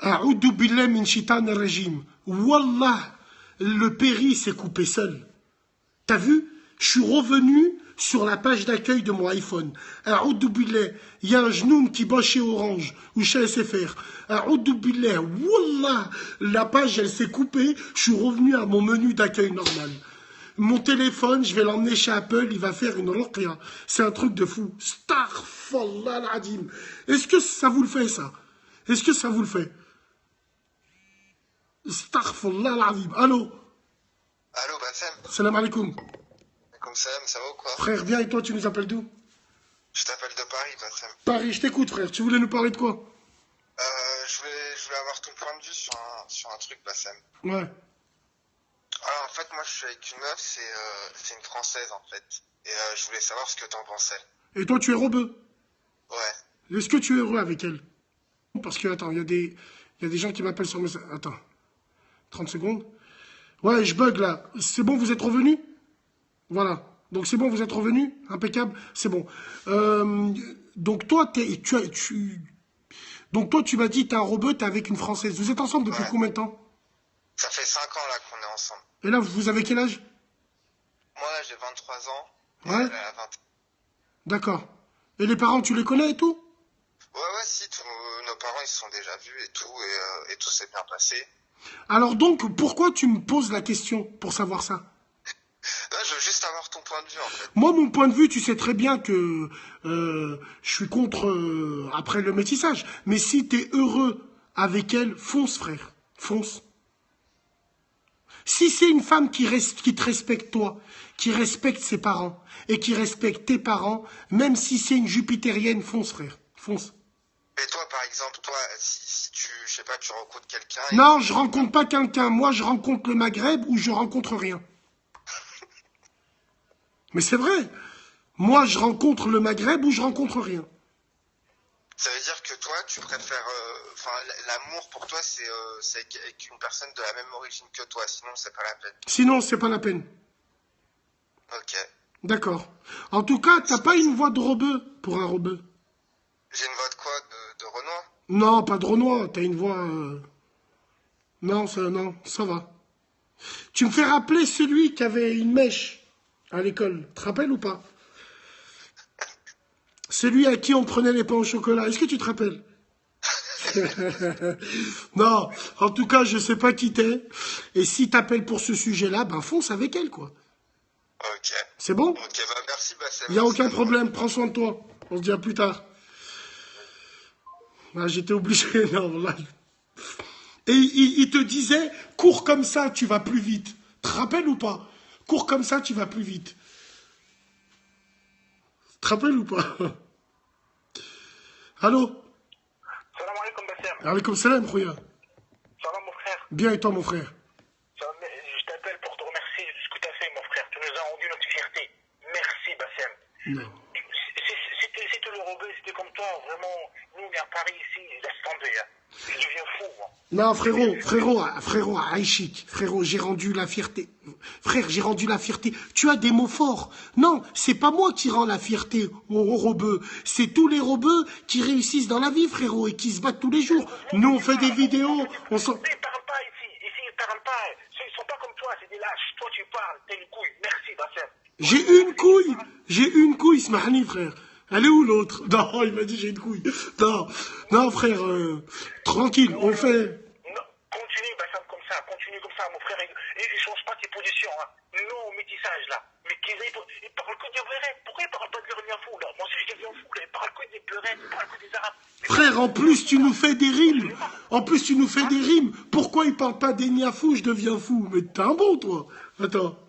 A'oudou billah min shaitan rajim. Wallah, le péri s'est coupé seul. T'as vu? Je suis revenu sur la page d'accueil de mon iPhone. A'oudou billah, il y a un genoun qui bosse chez Orange ou chez SFR. A'oudou billah, wallah, la page elle s'est coupée. Je suis revenu à mon menu d'accueil normal. Mon téléphone, je vais l'emmener chez Apple, il va faire une ruqya. C'est un truc de fou. Astaghfirullah al-Adim. Est-ce que ça vous le fait, ça? Est-ce que ça vous le fait? Astaghfirullah al-Adim. Allô? Allô, Bassem. Salam alaikum. Comme ça va ou quoi? Frère, viens et toi, tu nous appelles d'où? Je t'appelle de Paris, Bassem. Paris, je t'écoute, frère. Tu voulais nous parler de quoi? Je voulais avoir ton point de vue sur un truc, Bassem. Ouais. Alors, en fait, moi, je suis avec une meuf, c'est une Française, en fait. Et je voulais savoir ce que t'en pensais. Et toi, tu es rebeu? Ouais. Est-ce que tu es heureux avec elle? Parce que, attends, il y a des gens qui m'appellent sur message. Attends. 30 secondes. Ouais, je bug là. C'est bon, vous êtes revenu? Voilà. Donc c'est bon, vous êtes revenu? Impeccable. C'est bon. Donc toi, donc toi, tu m'as dit, t'es un rebeu, t'es avec une Française. Vous êtes ensemble depuis combien de temps? Ça fait 5 ans, là, qu'on est ensemble. Et là, vous avez quel âge? Moi, là, j'ai 23 ans. Ouais. Elle a 20. D'accord. Et les parents, tu les connais et tout? Ouais, si, nos parents, ils se sont déjà vus et tout, et tout s'est bien passé. Alors donc, pourquoi tu me poses la question pour savoir ça? Là, je veux juste avoir ton point de vue, en fait. Moi, mon point de vue, tu sais très bien que je suis contre, après le métissage. Mais si tu es heureux avec elle, fonce, frère. Fonce. Si c'est une femme qui te respecte toi, qui respecte ses parents, et qui respecte tes parents, même si c'est une jupitérienne, fonce, frère. Fonce. Et toi, par exemple, si tu, je sais pas, tu rencontres quelqu'un... Non, je rencontre pas quelqu'un. Moi, je rencontre le Maghreb ou je rencontre rien. Mais c'est vrai. Moi, je rencontre le Maghreb ou je rencontre rien. Ça veut dire que toi, tu préfères... Enfin, l'amour pour toi, c'est avec une personne de la même origine que toi. Sinon, c'est pas la peine. Sinon, c'est pas la peine. Ok. D'accord. En tout cas, t'as pas une voix de rebeu pour un rebeu. J'ai une voix de quoi? De Renoir? Non, pas de Renoir. T'as une voix... Non, ça va. Tu me fais rappeler celui qui avait une mèche à l'école. Tu te rappelles ou pas? Celui à qui on prenait les pains au chocolat. Est-ce que tu te rappelles? Non, en tout cas, je sais pas qui t'es. Et si t'appelles pour ce sujet-là, ben fonce avec elle, quoi. Ok. C'est bon? Ok, bah merci, Bassem. Il n'y a aucun problème. Prends soin de toi. On se dit à plus tard. Ah, j'étais obligé. Non, là. Et il te disait, cours comme ça, tu vas plus vite. Tu te rappelles ou pas? Cours comme ça, tu vas plus vite. Tu te rappelles ou pas? Allô? Salam alaikum, Bassem. Alaikum salam, Khouya. Ça va, mon frère? Bien et toi, mon frère? Ça va, je t'appelle pour te remercier de ce que tu as fait, mon frère. Tu nous as rendu notre fierté. Merci, Bassem. Non. C'était le rebeu, c'était comme toi, vraiment. Nous, on est à Paris ici, laisse tomber. Hein. Je deviens fou, moi. Non, frérot, Aïchik, frérot, j'ai rendu la fierté. Frère, j'ai rendu la fierté. Tu as des mots forts. Non, c'est pas moi qui rends la fierté aux rebeux. C'est tous les rebeux qui réussissent dans la vie, frérot, et qui se battent tous les jours. Nous, on fait des vidéos, on s'en... Ils parlent pas ici. Ici, ils parlent pas. Ils sont pas comme toi, c'est des lâches. Toi, tu parles, t'es une couille. Merci, Bassem. J'ai une couille, Smahani, frère. Elle est où l'autre? Non, il m'a dit j'ai une couille. Non, frère, tranquille, on fait... Non, continue, Bassem, comme ça, mon frère. Et change pas tes positions, hein. Non au métissage, là. Mais ils parlent que des pleurettes. Pourquoi ils parlent pas de leur fou, là? Moi aussi, je deviens fou, là. Ils parlent que des pleurettes, ils parlent que des arabes. Frère, en plus, tu nous fais des rimes. Pourquoi il parle pas des niafous, je deviens fou? Mais t'es un bon, toi. Attends. Non,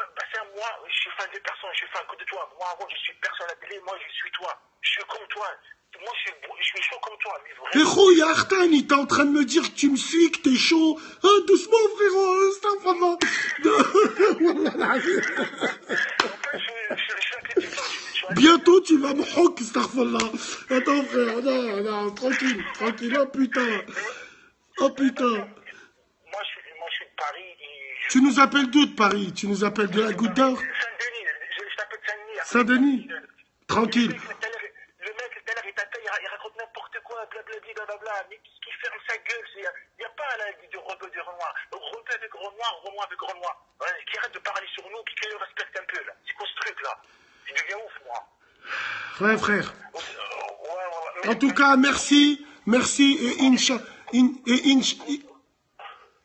Bassem, moi, je suis fan de personne, je suis fan que de toi. Moi, avant, je suis personne à télé, moi, je suis toi. Je suis comme toi. Moi, je suis chaud comme toi, mais Et vraiment. Khouya Artan, il est en train de me dire que tu me suis, que t'es chaud. Ah, doucement, frérot, c'est un vraiment. Bientôt, tu vas me hock, starfallah. Attends, frère, non, tranquille. Oh, putain. Moi, je suis de Paris et Tu nous appelles d'où de Paris? Tu nous appelles de la Goutte d'Or? Saint-Denis, je t'appelle Saint-Denis. Saint-Denis? Tranquille. Le mec, tout à l'heure, il raconte n'importe quoi. blablabla, blablabla, mais qui ferme sa gueule, il n'y a pas là de rebeu de Renoir. Rebeu avec Renoir, Renoir avec Renoir. Ouais, qui arrête de parler sur nous, qui le respecte un peu là. C'est quoi ce truc là? Il devient ouf, moi. Ouais, frère. Ouais. En tout cas, merci,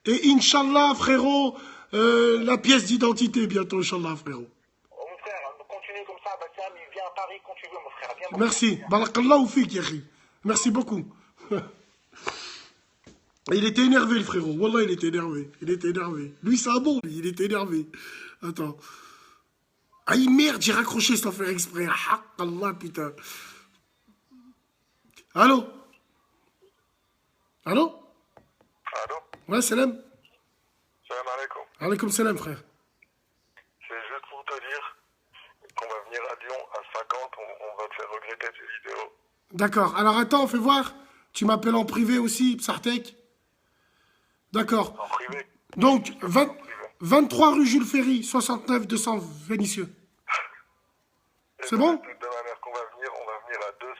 et Inch'Allah, frérot, la pièce d'identité bientôt, Inch'Allah, frérot. Mon frère, continue comme ça, Bassam, il vient à Paris quand tu veux, mon frère. Viens, Merci. Barakallahu fik, Yahri. Merci beaucoup. Il était énervé, le frérot. Wallah, il était énervé. Lui, c'est un bon, lui. Il était énervé. Attends. Aïe, merde, j'ai raccroché sans faire exprès. Haq Allah, putain. Allô? Allô? Ouais, salam. Salam alaikum. Alaikum salam, frère. C'est juste pour te dire qu'on va venir à Lyon à 50, on va te faire regretter tes vidéos. D'accord. Alors attends, fais voir. Tu m'appelles en privé aussi, Psartek. D'accord. En privé. Donc, 23 rue Jules Ferry, 69 200 Vénissieux. C'est bon? De ma mère qu'on va venir, on va venir à 200.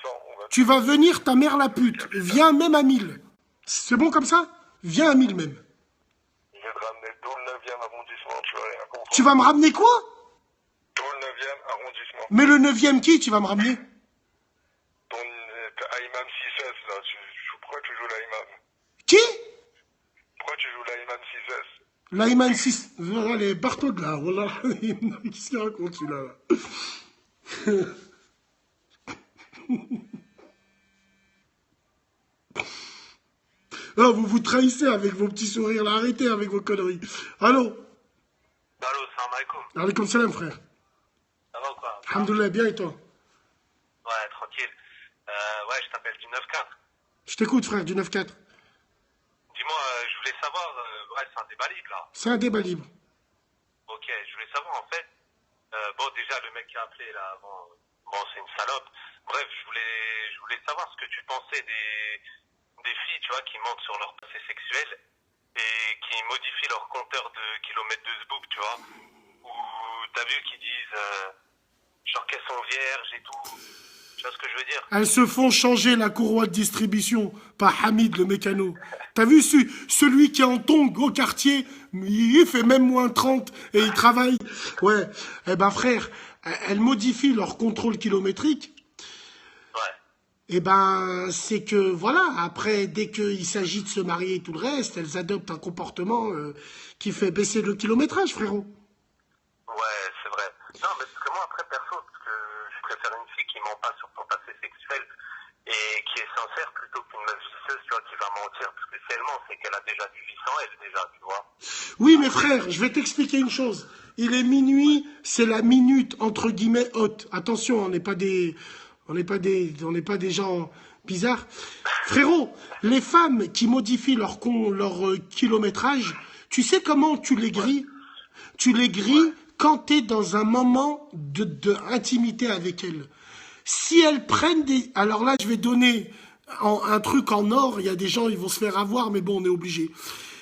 Tu vas venir, ta mère la pute. Viens même à 1000. C'est bon comme ça? Viens à 1000 même. Je vais te ramener tout le 9e arrondissement, tu vas rien comprendre. Tu vas me ramener quoi? Tout le 9e arrondissement. Mais le 9e qui tu vas me ramener? Ton Aïman 6S, là, pourquoi tu joues l'Aïman? Qui? Pourquoi tu joues l'Aïman 6S? L'Aïman 6. Allez, barre-toi de là. Wallah. Qu'est-ce qu'il raconte celui-là là? Ah, vous vous trahissez avec vos petits sourires là, arrêtez avec vos conneries. Allô? Allô, salam alaikum. Alaikum salam, frère. Ça va ou quoi? Alhamdoulilah, bien et toi? Ouais, tranquille. Ouais, je t'appelle du 9-4. Je t'écoute, frère, du 9-4. Dis-moi, je voulais savoir, ouais, c'est un débat libre là. C'est un débat libre. Ok, je voulais savoir en fait, bon déjà le mec qui a appelé là avant, bon c'est une salope. Bref, je voulais savoir ce que tu pensais des filles, tu vois, qui mentent sur leur passé sexuel et qui modifient leur compteur de kilomètres de zbouk, tu vois. Ou t'as vu qu'ils disent genre qu'elles sont vierges et tout. Tu vois ce que je veux dire? Elles se font changer la courroie de distribution par Hamid le mécano. T'as vu celui qui est en tongs au quartier, il fait même moins 30 et il travaille. Ouais, eh ben frère, elles modifient leur contrôle kilométrique. Ouais. Eh ben, c'est que, voilà, après, dès qu'il s'agit de se marier et tout le reste, elles adoptent un comportement qui fait baisser le kilométrage, frérot. Ouais, c'est vrai. Non, mais parce que moi, après, perso, parce que je préfère une fille qui ment pas sur son passé sexuel et qui est sincère plutôt qu'une meuf vicieuse, tu vois, qui va mentir. Parce que si elle ment, c'est qu'elle a déjà du vice en elle, déjà, tu vois. Oui, mais frère, je vais t'expliquer une chose. Il est minuit, c'est la minute, entre guillemets, haute. Attention, on n'est pas des gens bizarres. Frérot, les femmes qui modifient leur kilométrage, tu sais comment tu les grilles? Tu les grilles quand tu es dans un moment de intimité avec elles. Si elles prennent des... Alors là, je vais donner un truc en or. Il y a des gens, ils vont se faire avoir, mais bon, on est obligé.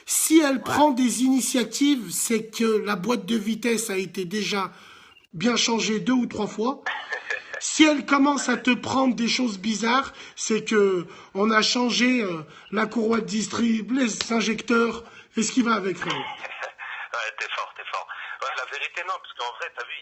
Si elle prend des initiatives, c'est que la boîte de vitesse a été déjà bien changée 2 ou 3 fois. Si elle commence à te prendre des choses bizarres, c'est que on a changé la courroie de distrib, les injecteurs, et ce qui va avec, frérot. Ouais, t'es fort. Ouais, la vérité, non, parce qu'en vrai, t'as vu,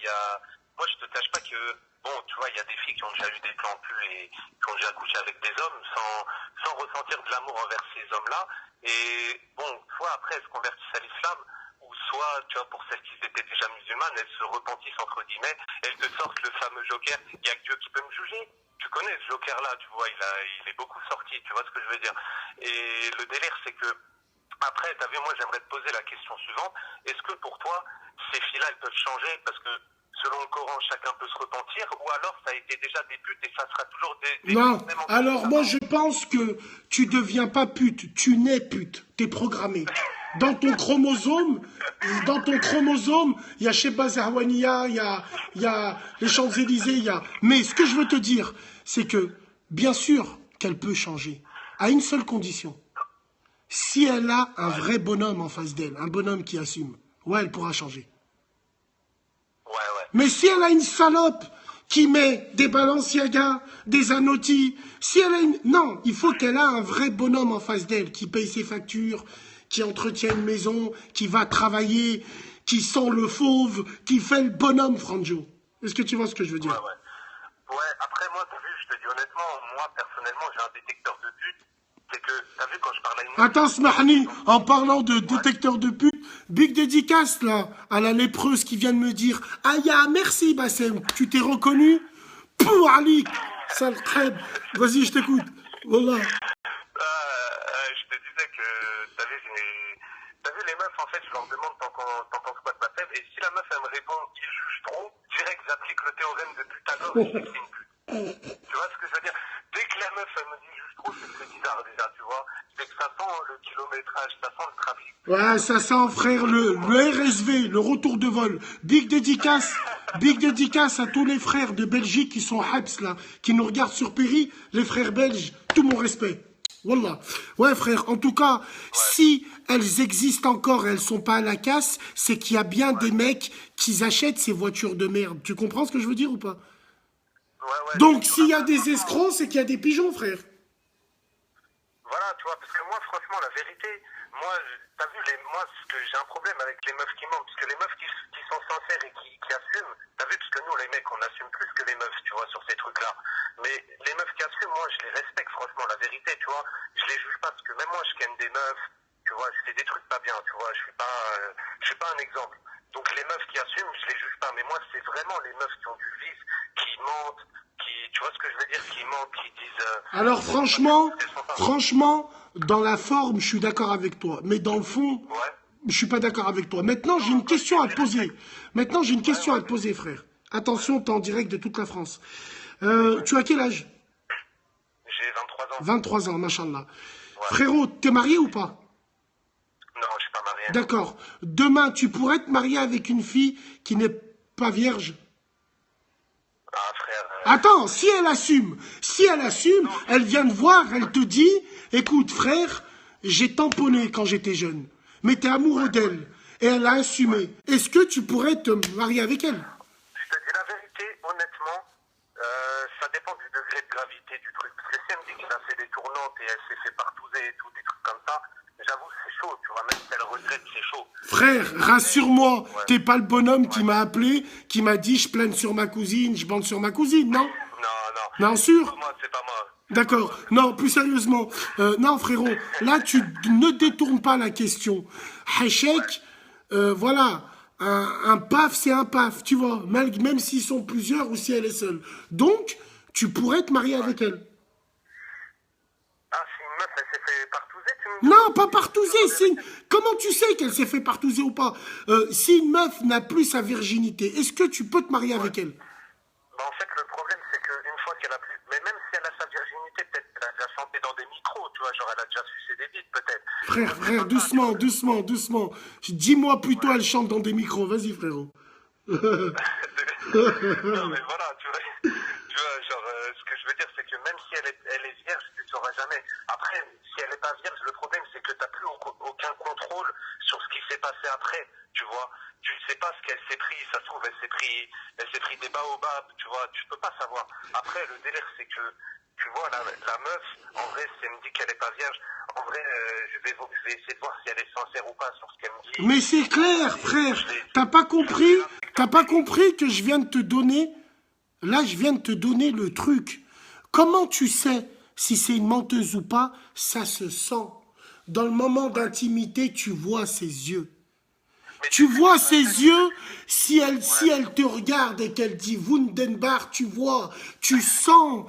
moi, je te cache pas que, bon, tu vois, il y a des filles qui ont déjà eu des plans cul et qui ont déjà couché avec des hommes sans ressentir de l'amour envers ces hommes-là. Et bon, soit après, elles se convertissent à l'islam, ou soit, tu vois, pour celles qui étaient déjà musulmanes, elles se repentissent, entre guillemets, elles te sortent le fameux joker. Il n'y a que Dieu qui peut me juger. Tu connais ce joker-là, tu vois, il est beaucoup sorti, tu vois ce que je veux dire. Et le délire, c'est que, après, t'as vu, moi, j'aimerais te poser la question suivante. Est-ce que pour toi, ces filles-là, elles peuvent changer parce que, selon le Coran, chacun peut se repentir, ou alors ça a été déjà des putes et ça sera toujours des Non, putes, même en alors moi je pense que tu deviens pas pute, tu nais pute, t'es programmé. Dans ton chromosome, il y a Sheba Zahwania, il y a les Champs-Élysées, il y a... Mais ce que je veux te dire, c'est que, bien sûr qu'elle peut changer, à une seule condition. Si elle a un vrai bonhomme en face d'elle, un bonhomme qui assume, ouais, elle pourra changer. Ouais. Mais si elle a une salope qui met des Balenciaga, des Anotti, si elle a une... Non, il faut qu'elle ait un vrai bonhomme en face d'elle, qui paye ses factures, qui entretient une maison, qui va travailler, qui sent le fauve, qui fait le bonhomme, Franjo. Est-ce que tu vois ce que je veux dire? Ouais, après moi, t'as vu, je te dis honnêtement, moi personnellement, j'ai un détecteur de pute. C'est que, t'as vu, quand je parle à une meuf... Attends, Smahni, en parlant de détecteur de pute, big dédicace, là, à la lépreuse qui vient de me dire « Aya, merci, Bassem, tu t'es reconnu ?» Pouh, Ali, sale crème. Vas-y, je t'écoute. Voilà. Je te disais que, t'as vu les meufs, en fait, je leur demande t'en penses quoi de Bassem, et si la meuf, elle me répond qu'il juge trop, direct, j'applique le théorème de Pythagore et je sais que c'est une pute. Tu vois ce que je veux dire? Dès que la meuf, elle me dit juge trop, c'est que c'est bizarre déjà, tu vois. C'est que ça sent le kilométrage, ça sent le trafic. Ouais, ça sent, frère, le RSV, le retour de vol. Big dédicace à tous les frères de Belgique qui sont Habs, là, qui nous regardent sur Péry, les frères belges, tout mon respect. Wallah. Ouais, frère, en tout cas, si elles existent encore et elles sont pas à la casse, c'est qu'il y a bien des mecs qui achètent ces voitures de merde. Tu comprends ce que je veux dire ou pas? Donc, s'il y a des escrocs, c'est qu'il y a des pigeons, frère. Voilà, tu vois, parce que moi, franchement, la vérité, moi, t'as vu, moi, j'ai un problème avec les meufs qui mentent, parce que les meufs qui sont sincères et qui assument, t'as vu, parce que nous, les mecs, on assume plus que les meufs, tu vois, sur ces trucs-là. Mais les meufs qui assument, moi, je les respecte, franchement, la vérité, tu vois. Je les juge pas, parce que même moi, je ken des meufs, tu vois, je fais des trucs pas bien, tu vois, je suis pas un exemple. Donc, les meufs qui assument, je les juge pas, mais moi, c'est vraiment les meufs qui ont du vice, qui mentent, tu vois ce que je veux dire, qui mentent, qui disent... Alors, franchement, dans la forme, je suis d'accord avec toi, mais dans le fond... Je suis pas d'accord avec toi. Maintenant, j'ai une question à te poser. Frère. Attention, t'es en direct de toute la France. Tu as quel âge? J'ai 23 ans. 23 ans, machallah. Ouais. Frérot, t'es marié ou pas? Non, je suis pas marié. D'accord. Demain, tu pourrais te marier avec une fille qui n'est pas vierge? Ah, frère... Attends, si elle assume, elle vient te voir, elle te dit, écoute, frère, j'ai tamponné quand j'étais jeune. Mais t'es amoureux d'elle, et elle a assumé. Est-ce que tu pourrais te marier avec elle? Je te dis la vérité, honnêtement, ça dépend du degré de gravité du truc. Parce que si elle me dit qu'elle a fait des tournantes et elle s'est fait partouzer et tout, des trucs comme ça, j'avoue, c'est chaud, tu vois, même si elle regrette, c'est chaud. Frère, rassure-moi, t'es pas le bonhomme qui m'a appelé, qui m'a dit je plaine sur ma cousine, je bande sur ma cousine, non? Non. Non, sûr? C'est pas moi. D'accord. Non, plus sérieusement. Non, frérot, là, tu ne détournes pas la question. Hachek, voilà, un paf, c'est un paf, tu vois, même s'ils sont plusieurs ou si elle est seule. Donc, tu pourrais te marier avec elle. Ah, si une meuf, elle s'est fait partouzer, tu me dis? Non, pas partouzer. Comment tu sais qu'elle s'est fait partouzer ou pas? Si une meuf n'a plus sa virginité, est-ce que tu peux te marier avec elle? Bah, en fait, le problème, c'est qu'une fois qu'elle a plus... Mais même si elle a sa virginité, peut-être qu'elle a déjà chanté dans des micros, tu vois, genre elle a déjà sucé des bites, peut-être. Frère, doucement. Dis-moi plutôt, elle chante dans des micros. Vas-y, frérot. Non, mais voilà, tu vois genre, ce que je veux dire, c'est que même si elle est vierge, tu ne sauras jamais. Après, si elle n'est pas vierge, le problème, c'est que tu n'as plus aucun contrôle sur ce qui s'est passé après, tu vois. Tu ne sais pas ce qu'elle s'est pris, ça se trouve, elle s'est pris des baobabs, tu vois, tu peux pas savoir. Après, le délire, c'est que, tu vois, la meuf, en vrai, si elle me dit qu'elle n'est pas vierge, en vrai, je vais essayer de voir si elle est sincère ou pas sur ce qu'elle me dit. Mais c'est clair, frère, t'as pas compris que je viens de te donner, là, je viens de te donner le truc. Comment tu sais si c'est une menteuse ou pas? Ça se sent. Dans le moment d'intimité, tu vois ses yeux. Tu vois ses yeux, si elle te regarde et qu'elle dit Wundenbar, tu vois, tu sens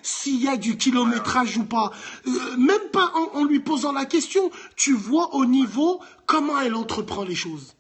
s'il y a du kilométrage ou pas. Même pas en lui posant la question, tu vois au niveau comment elle entreprend les choses.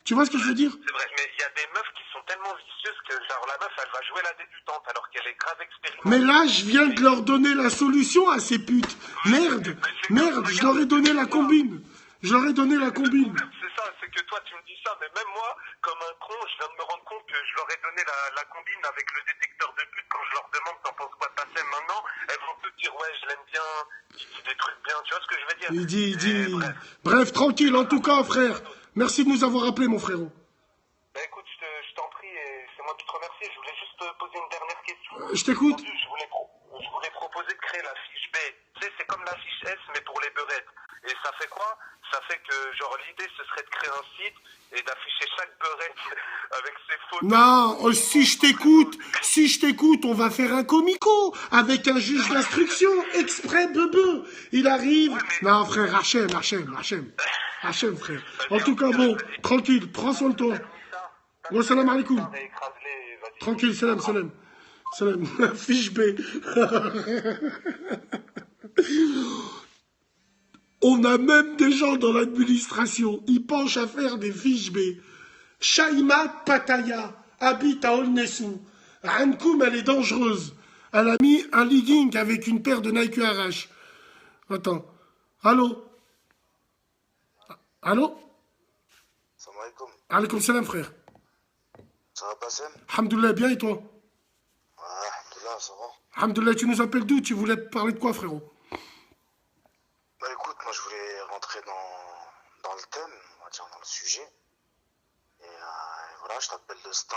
Tu vois ce que je veux dire? C'est vrai, mais il y a des meufs qui sont tellement vicieuses que genre la meuf elle va jouer la débutante alors qu'elle est grave expérimentée. Mais là je viens de leur donner la solution à ces putes. Merde, je leur ai donné la combine. Je leur ai donné la combine. C'est ça, c'est que toi tu me dis ça, mais même moi, comme un con, je viens de me rendre compte que je leur ai donné la combine avec le détecteur de pute. Quand je leur demande t'en penses quoi de ta scène maintenant, elles vont te dire ouais je l'aime bien, il dit des trucs bien, tu vois ce que je veux dire? Il dit. Bref, tranquille, en tout cas frère. Merci de nous avoir appelés mon frérot. Bah écoute, je t'en prie et c'est moi envie de te remercier. Je voulais juste te poser une dernière question. Je t'écoute. Je voulais proposer de créer la fiche B. Tu sais, c'est comme la fiche S, mais pour les beurettes. Et ça fait quoi? Ça fait que, genre, l'idée, ce serait de créer un site et d'afficher chaque beurette avec ses photos. Non, si je t'écoute, on va faire un comico avec un juge d'instruction exprès bebeu. Il arrive. Non, frère, Hachem, frère. En tout cas, bon, tranquille, prends soin de toi. Wa salam alaikum. Tranquille, salam. Salam. Fiche B. On a même des gens dans l'administration, ils penchent à faire des fiches B. Shaïma Pataya habite à Olnessou. Ankoum, elle est dangereuse. Elle a mis un legging avec une paire de Nike arrache. Attends. Allô? Salam alaikum. Alaikum salam, frère. Ça va passer? Alhamdoulilah, bien et toi? Ouais, alhamdoulilah, ça va. Alhamdoulilah, tu nous appelles d'où? Tu voulais parler de quoi, frérot? Bah écoute, moi je voulais rentrer dans le thème, on va dire dans le sujet. Et voilà, je t'appelle de Stin,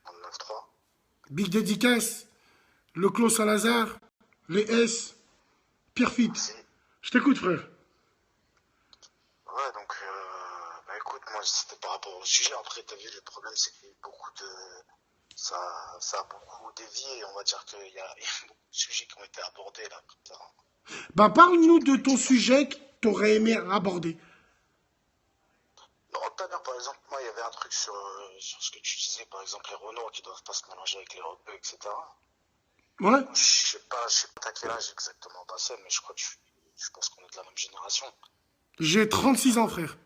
dans le 9-3. Big dédicace, le Clos Salazar, les S, Pierre Fit. Merci. Je t'écoute, frère. Ouais, donc, bah écoute, moi c'était par rapport au sujet. Après, t'as vu, le problème c'est qu'il y a eu beaucoup de... Ça a beaucoup dévié, on va dire qu'il y a beaucoup de sujets qui ont été abordés là. Ben, parle-nous de ton sujet que t'aurais aimé aborder. Non, tout à l'heure, par exemple, moi, il y avait un truc sur ce que tu disais, par exemple, les Renault qui doivent pas se mélanger avec les rebeux, etc. Ouais. Je sais pas à quel âge exactement passé, mais je crois que je pense qu'on est de la même génération. J'ai 36 ans, frère.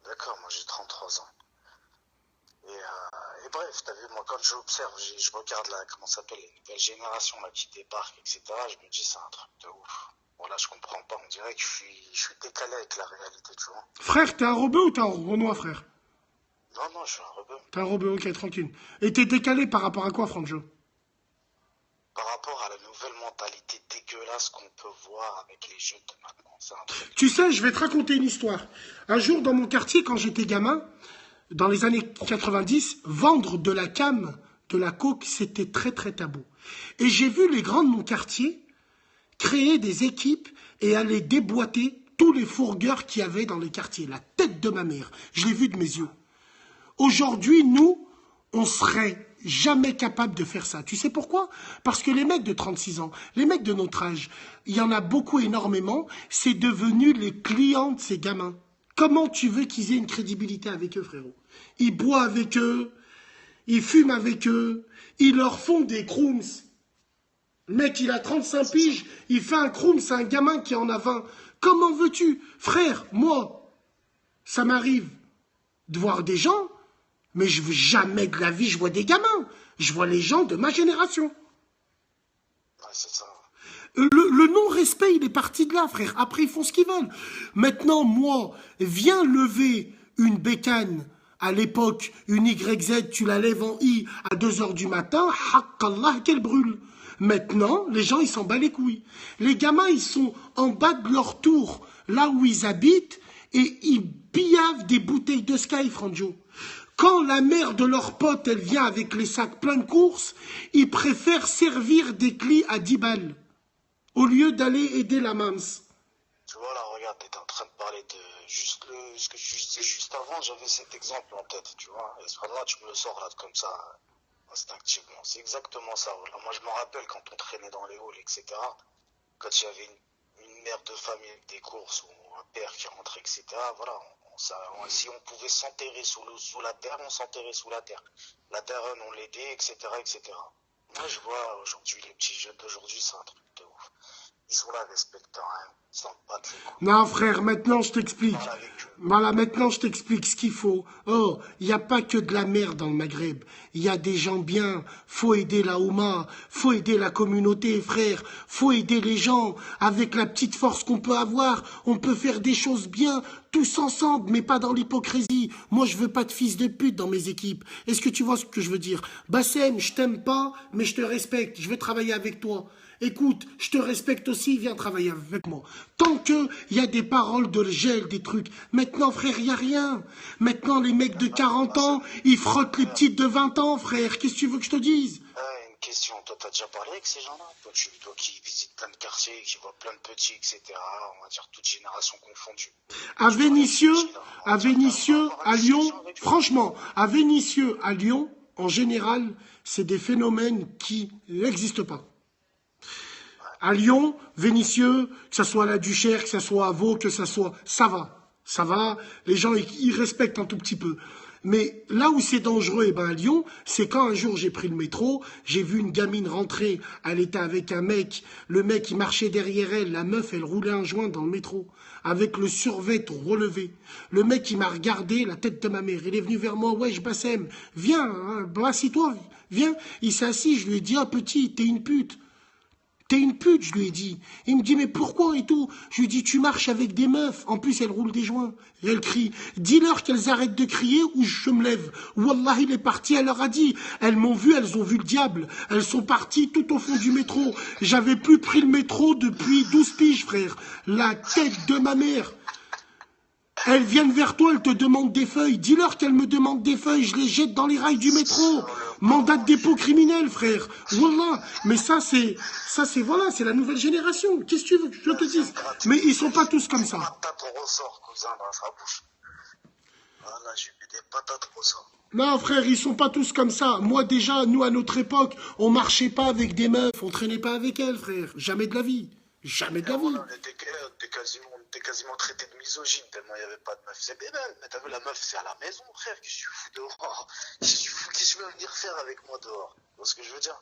D'accord, moi j'ai 33 ans. Et bref, t'as vu, moi quand j'observe, je regarde là, comment ça s'appelle, les nouvelles générations là qui débarquent, etc. Je me dis c'est un truc de ouf. Voilà, je comprends pas, on dirait que je suis décalé avec la réalité, tu vois. Frère, t'es un rebeu ou t'es un Renoir, frère? Non, je suis un rebeu. T'es un rebeu, ok, tranquille. Et t'es décalé par rapport à quoi, Franjo? Par rapport à la nouvelle mentalité dégueulasse qu'on peut voir avec les jeunes de maintenant, c'est un truc. Tu sais, je vais te raconter une histoire. Un jour, dans mon quartier, quand j'étais gamin, dans les années 90, vendre de la cam, de la coke, c'était très très tabou. Et j'ai vu les grands de mon quartier créer des équipes et aller déboîter tous les fourgueurs qu'il y avait dans les quartiers. La tête de ma mère, je l'ai vu de mes yeux. Aujourd'hui, nous, on serait jamais capable de faire ça. Tu sais pourquoi? Parce que les mecs de 36 ans, les mecs de notre âge, il y en a beaucoup énormément, c'est devenu les clients de ces gamins. Comment tu veux qu'ils aient une crédibilité avec eux, frérot? Ils boivent avec eux, ils fument avec eux, ils leur font des crooms. Le mec, il a 35 piges, il fait un croom, c'est un gamin qui en a 20. Comment veux-tu? Frère, moi, ça m'arrive de voir des gens, mais je veux jamais de la vie, je vois des gamins. Je vois les gens de ma génération. Ouais, c'est ça. Le non-respect, il est parti de là, frère. Après, ils font ce qu'ils veulent. Maintenant, moi, viens lever une bécane. À l'époque, une YZ, tu la lèves en I à 2h du matin, haqqallah, qu'elle brûle. Maintenant, les gens, ils s'en battent les couilles. Les gamins, ils sont en bas de leur tour, là où ils habitent, et ils biavent des bouteilles de Sky, Franjo. Quand la mère de leur pote, elle vient avec les sacs pleins de courses, ils préfèrent servir des clis à 10 balles, au lieu d'aller aider la mams. Tu vois, là, regarde, t'étais en train de parler de juste ce que tu disais juste avant, j'avais cet exemple en tête, tu vois. Et ce là tu me le sors là, comme ça, instinctivement. C'est exactement ça. Voilà. Moi, je me rappelle quand on traînait dans les halls, etc. Quand il y avait une mère de famille avec des courses ou un père qui rentrait, etc. Voilà, si on pouvait s'enterrer sous la terre, on s'enterrait sous la terre. La terre, on l'aidait, etc., etc. Moi, je vois aujourd'hui, les petits jeunes d'aujourd'hui, c'est un truc de ouf. Ils sont là, respectent rien, ils s'en battent les couilles. Non, frère, maintenant je t'explique. Voilà, maintenant je t'explique ce qu'il faut. Oh, il n'y a pas que de la merde dans le Maghreb. Il y a des gens bien. Faut aider la Oumma, faut aider la communauté, frère. Faut aider les gens. Avec la petite force qu'on peut avoir, on peut faire des choses bien, tous ensemble, mais pas dans l'hypocrisie. Moi, je veux pas de fils de pute dans mes équipes. Est-ce que tu vois ce que je veux dire? Bassem, je t'aime pas, mais je te respecte. Je veux travailler avec toi. Écoute, je te respecte aussi, viens travailler avec moi. Tant qu'il y a des paroles de gel, des trucs. Maintenant, frère, il n'y a rien. Maintenant, les mecs de 40 ans, ils frottent les petites de 20 ans, frère. Qu'est-ce que tu veux que je te dise? Une question, toi t'as déjà parlé avec ces gens-là? Toi qui visites plein de quartiers, qui vois plein de petits, etc. On va dire toute génération confondue. À Vénissieux, à Lyon, franchement, à Vénissieux, à Lyon, en général, c'est des phénomènes qui n'existent pas. À Lyon, Vénissieux, que ça soit à la Duchère, que ça soit à Vaud, que ça soit... Ça va, les gens, ils respectent un tout petit peu. Mais là où c'est dangereux, eh ben à Lyon, c'est quand un jour j'ai pris le métro, j'ai vu une gamine rentrer, elle était avec un mec, le mec il marchait derrière elle, la meuf elle roulait un joint dans le métro, avec le survêt relevé. Le mec il m'a regardé, la tête de ma mère, il est venu vers moi, ouais je Bassem, viens, hein, assis-toi, viens. Il s'est assis, je lui ai dit, ah petit, t'es une pute. T'es une pute, je lui ai dit. Il me dit, mais pourquoi et tout? Je lui ai dit, tu marches avec des meufs. En plus, elles roulent des joints. Et elles crient. Dis-leur qu'elles arrêtent de crier ou je me lève. Wallah, il est parti, elle leur a dit. Elles m'ont vu, elles ont vu le diable. Elles sont parties tout au fond du métro. J'avais plus pris le métro depuis 12 piges, frère. La tête de ma mère. Elles viennent vers toi, elles te demandent des feuilles. Dis-leur qu'elles me demandent des feuilles, je les jette dans les rails du métro. Mandat de dépôt criminel, frère. Wallah. Mais ça, c'est voilà, c'est la nouvelle génération. Qu'est-ce que tu veux que je te dise? Mais ils sont pas tous comme ça. Patate au ressort, cousin, dans sa bouche. Voilà, j'ai mis des patates au ressort. Non, frère, ils sont pas tous comme ça. Moi, déjà, nous, à notre époque, on marchait pas avec des meufs, on traînait pas avec elles, frère. Jamais de la vie. Jamais de la vie. On était quasiment traité de misogyne tellement il n'y avait pas de meuf. C'est bien, mais t'as vu, la meuf, c'est à la maison, frère. Qu'est-ce que tu fous dehors? Qu'est-ce que tu veux venir faire avec moi dehors? Tu vois ce que je veux dire?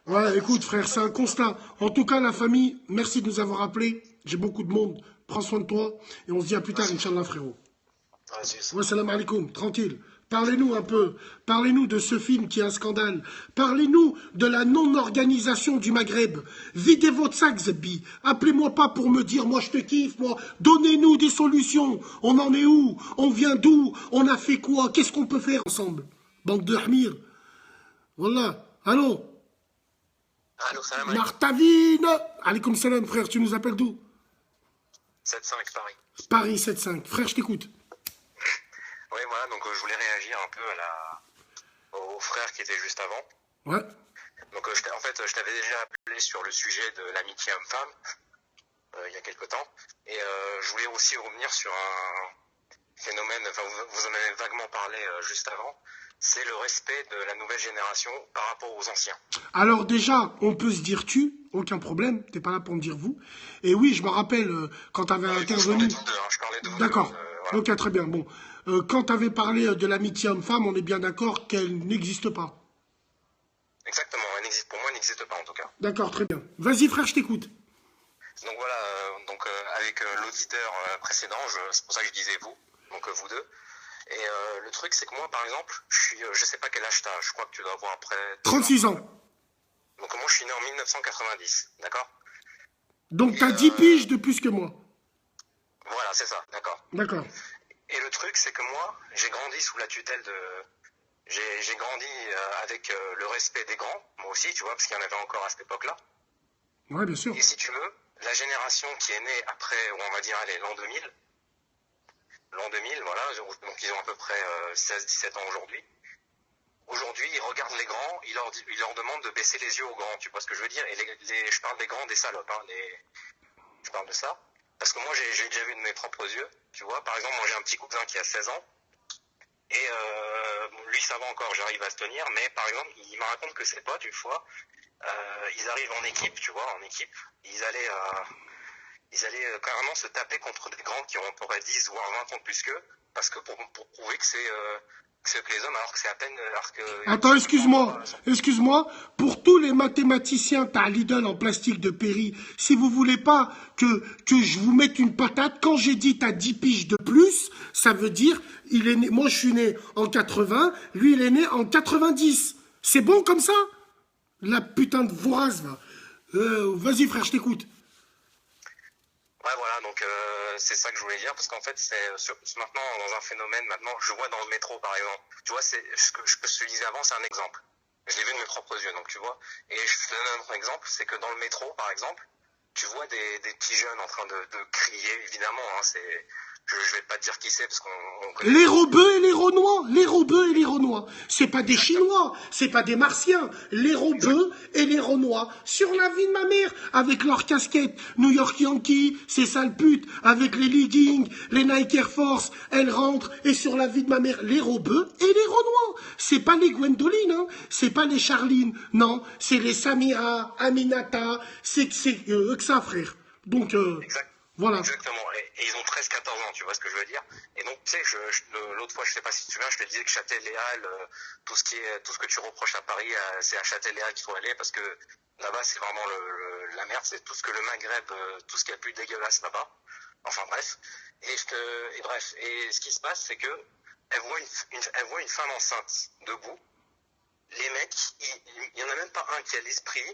Ouais, écoute, frère, c'est un constat. En tout cas, la famille, merci de nous avoir appelés. J'ai beaucoup de monde. Prends soin de toi. Et on se dit à plus tard, Inch'Allah, frérot. Vas-y. Ouais, salam alaikum. Tranquille. Parlez-nous un peu. Parlez-nous de ce film qui est un scandale. Parlez-nous de la non-organisation du Maghreb. Videz votre sac, Zebbi. Appelez-moi pas pour me dire, moi je te kiffe, moi. Donnez-nous des solutions. On en est où? On vient d'où? On a fait quoi? Qu'est-ce qu'on peut faire ensemble? Bande de Hamir. Voilà. Allô? Allô, salam alaikum. Martavine. Alaikum salam, frère. Tu nous appelles d'où? 7-5 Paris. Paris 7-5. Frère, je t'écoute. Oui, voilà, donc je voulais réagir un peu au frère qui était juste avant. Ouais. Donc en fait, je t'avais déjà appelé sur le sujet de l'amitié homme-femme il y a quelque temps. Et je voulais aussi revenir sur un phénomène, enfin vous en avez vaguement parlé juste avant, c'est le respect de la nouvelle génération par rapport aux anciens. Alors déjà, on peut se dire tu, aucun problème, t'es pas là pour me dire vous. Et oui, je me rappelle quand t'avais intervenu... Je parlais de vous deux. D'accord, voilà. ok, très bien. Bon, quand t'avais parlé de l'amitié homme-femme, on est bien d'accord qu'elle n'existe pas. Exactement, pour moi, elle n'existe pas en tout cas. D'accord, très bien. Vas-y frère, je t'écoute. Donc voilà, avec l'auditeur précédent, c'est pour ça que je disais vous, donc vous deux. Et le truc, c'est que moi, par exemple, je sais pas quel âge t'as, je crois que tu dois avoir après... 36 ans. Donc moi, je suis né en 1990, d'accord? Donc t'as 10 piges de plus que moi. Voilà, c'est ça, d'accord. D'accord. Et le truc, c'est que moi, j'ai grandi sous la tutelle de... J'ai grandi avec le respect des grands, moi aussi, tu vois, parce qu'il y en avait encore à cette époque-là. Ouais, bien sûr. Et si tu veux, la génération qui est née après, ou on va dire, allez, l'an 2000, voilà, donc ils ont à peu près 16-17 ans aujourd'hui. Aujourd'hui, ils regardent les grands, ils leur demandent de baisser les yeux aux grands, tu vois ce que je veux dire? Et je parle des grands, des salopes, hein, je parle de ça. Parce que moi, j'ai déjà vu de mes propres yeux, tu vois. Par exemple, moi, j'ai un petit cousin qui a 16 ans. Et lui, ça va encore, j'arrive à se tenir. Mais par exemple, il me raconte que ses potes, une fois, ils arrivent en équipe, tu vois, en équipe. Ils allaient carrément se taper contre des grands qui ont pourrait 10 voire 20 ans de plus qu'eux. Parce que pour prouver que c'est que les hommes, alors que c'est à peine... Attends, excuse-moi. Pour tous les mathématiciens, t'as l'idole en plastique de Péri. Si vous voulez pas que je vous mette une patate, quand j'ai dit t'as 10 piges de plus, ça veut dire, il est né, moi je suis né en 80, lui il est né en 90. C'est bon comme ça? La putain de vorace, va. Vas-y frère, je t'écoute. Ouais, voilà, donc c'est ça que je voulais dire, parce qu'en fait, c'est maintenant dans un phénomène, maintenant, je vois dans le métro, par exemple, tu vois, c'est ce que je te disais avant, c'est un exemple. Je l'ai vu de mes propres yeux, donc tu vois. Et je te donne un autre exemple, c'est que dans le métro, par exemple, tu vois des petits jeunes en train de crier, évidemment, hein, je vais pas te dire qui c'est, parce qu'on connaît. Les Rebeux et les Renois, les Rebeux et les Renois. C'est pas des Chinois, c'est pas des Martiens. Les Rebeux et les Renois. Sur la vie de ma mère, avec leurs casquettes New York Yankees, ces sales putes, avec les leggings, les Nike Air Force, elles rentrent, et sur la vie de ma mère, les Rebeux et les Renois. C'est pas les Gwendoline, hein, c'est pas les Charline, non, c'est les Samira, Aminata, c'est que ça, frère. Donc, voilà. Exactement, et ils ont 13-14 ans, tu vois ce que je veux dire. Et donc, tu sais, l'autre fois, je sais pas si tu te souviens, je te disais que Châtelet-Léal, tout ce que tu reproches à Paris, c'est à Châtelet-Léal qu'il faut aller, parce que là-bas, c'est vraiment la merde, c'est tout ce que le Maghreb, tout ce qu'il y a de plus dégueulasse là-bas. Enfin bref. Et bref, et ce qui se passe, c'est que elle voit une femme enceinte debout. Les mecs, il y en a même pas un qui a l'esprit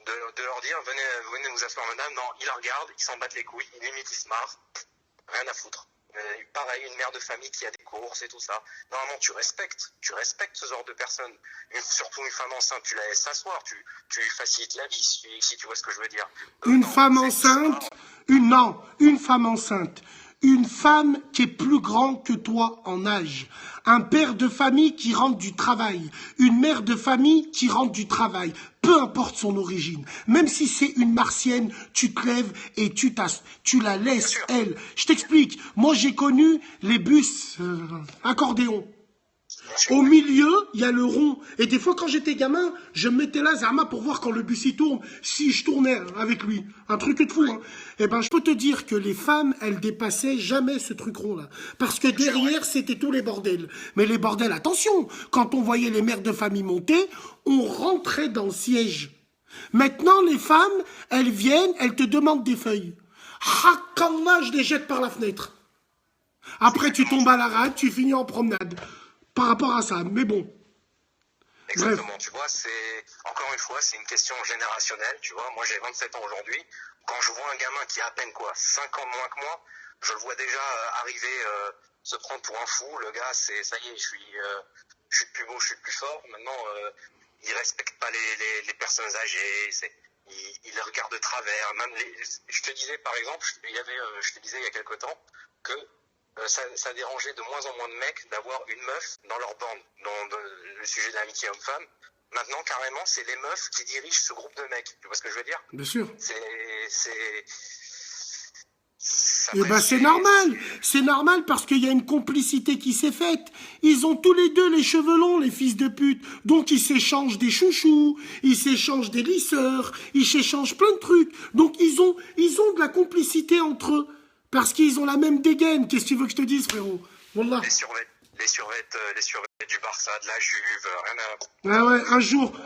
de leur dire venez vous asseoir madame. Non, ils la regardent, ils s'en battent les couilles, limite ils se marrent, rien à foutre. Pareil, une mère de famille qui a des courses et tout ça. Normalement tu respectes ce genre de personnes. Surtout une femme enceinte, tu la laisses s'asseoir, tu lui facilites la vie, si tu vois ce que je veux dire. Une femme enceinte, une femme enceinte. Une femme qui est plus grande que toi en âge. Un père de famille qui rentre du travail. Une mère de famille qui rentre du travail. Peu importe son origine. Même si c'est une martienne, tu te lèves et tu la laisses, elle. Je t'explique. Moi, j'ai connu les bus accordéon. Au milieu, il y a le rond. Et des fois, quand j'étais gamin, je me mettais là, Zama, pour voir quand le bus il tourne, si je tournais avec lui. Un truc de fou, hein. Eh ben, je peux te dire que les femmes, elles dépassaient jamais ce truc rond-là. Parce que derrière, c'était tous les bordels. Mais les bordels, attention, quand on voyait les mères de famille monter, on rentrait dans le siège. Maintenant, les femmes, elles viennent, elles te demandent des feuilles. Hakallah, je les jette par la fenêtre. Après, tu tombes à la rade, tu finis en promenade. Par rapport à ça, mais bon. Exactement, Bref. tu vois, encore une fois, c'est une question générationnelle, tu vois. Moi, j'ai 27 ans aujourd'hui. Quand je vois un gamin qui a à peine, 5 ans moins que moi, je le vois déjà arriver, se prendre pour un fou. Le gars, ça y est, je suis plus beau, je suis plus fort. Maintenant, il respecte pas les personnes âgées, il les regarde de travers. Même je te disais, par exemple, je te disais il y a quelque temps que ça dérangeait de moins en moins de mecs d'avoir une meuf dans leur bande, dans le sujet de l'amitié homme-femme. Maintenant, carrément, c'est les meufs qui dirigent ce groupe de mecs. Tu vois ce que je veux dire? Bien sûr. Eh ben c'est normal. C'est normal parce qu'il y a une complicité qui s'est faite. Ils ont tous les deux les cheveux longs, les fils de pute. Donc ils s'échangent des chouchous, ils s'échangent des lisseurs, ils s'échangent plein de trucs. Donc ils ont de la complicité entre eux. Parce qu'ils ont la même dégaine. Qu'est-ce que tu veux que je te dise, frérot? Wallah. Les survêtements du Barça, de la Juve, rien à... Ah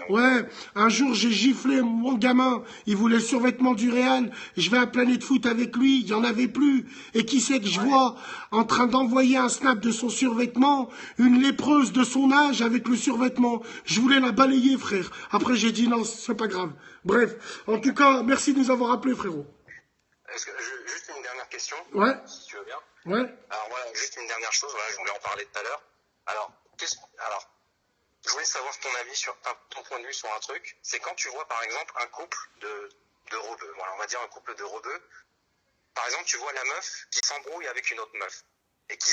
ouais, un jour j'ai giflé mon gamin, il voulait le survêtement du Real, je vais à Planète Foot avec lui, il n'y en avait plus. Et qui c'est que je vois en train d'envoyer un snap de son survêtement, une lépreuse de son âge avec le survêtement. Je voulais la balayer, frère. Après j'ai dit non, c'est pas grave. Bref, en tout cas, merci de nous avoir appelés, frérot. Juste une dernière question, Ouais. si tu veux bien. Ouais. Alors voilà, juste une dernière chose, voilà, je voulais en parler tout à l'heure. Alors, je voulais savoir ton point de vue sur un truc. C'est quand tu vois par exemple un couple de rebeux, voilà, on va dire un couple de rebeux. Par exemple, tu vois la meuf qui s'embrouille avec une autre meuf et qui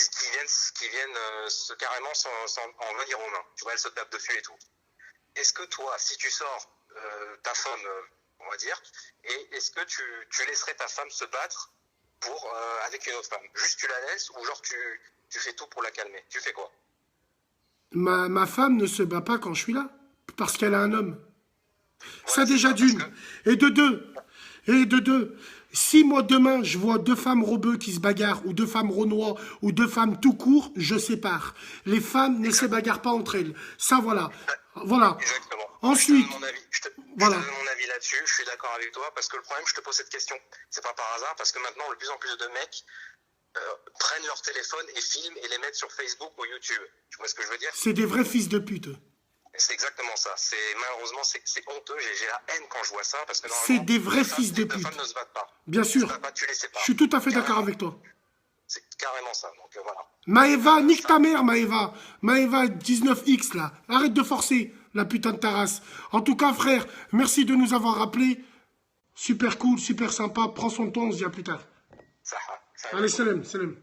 viennent carrément en venir aux mains. Tu vois, elle se tape dessus et tout. Est-ce que toi, si tu sors ta femme, on va dire, et est-ce que tu laisserais ta femme se battre avec une autre femme? Juste tu la laisses ou genre tu fais tout pour la calmer? Tu fais quoi? Ma femme ne se bat pas quand je suis là, parce qu'elle a un homme. Ça Voilà, déjà d'une. Et de deux. Si moi demain je vois deux femmes rebeux qui se bagarrent, ou deux femmes renois, ou deux femmes tout court, je sépare. Les femmes ne se bagarrent pas entre elles. Ça voilà. Voilà. Exactement. Ensuite, Je te donne voilà. mon avis là-dessus, je suis d'accord avec toi, parce que le problème, je te pose cette question, c'est pas par hasard, parce que maintenant, de plus en plus de mecs prennent leur téléphone et filment et les mettent sur Facebook ou YouTube. Tu vois ce que je veux dire? C'est des vrais fils de pute. C'est exactement ça. Malheureusement, c'est honteux. J'ai la haine quand je vois ça, parce que C'est normalement, des vrais les fils de les pute. femmes ne se battent pas. Bien sûr. Ne se battent pas, tu les sépares. Je suis tout à fait d'accord Carrément. avec toi. C'est carrément ça. Donc voilà. Maëva, nique ta mère, Maëva. Maëva 19X, là. Arrête de forcer, la putain de ta race. En tout cas, frère, merci de nous avoir rappelés. Super cool, super sympa. Prends son temps, on se dit à plus tard. Saha. Allez, salam, salam.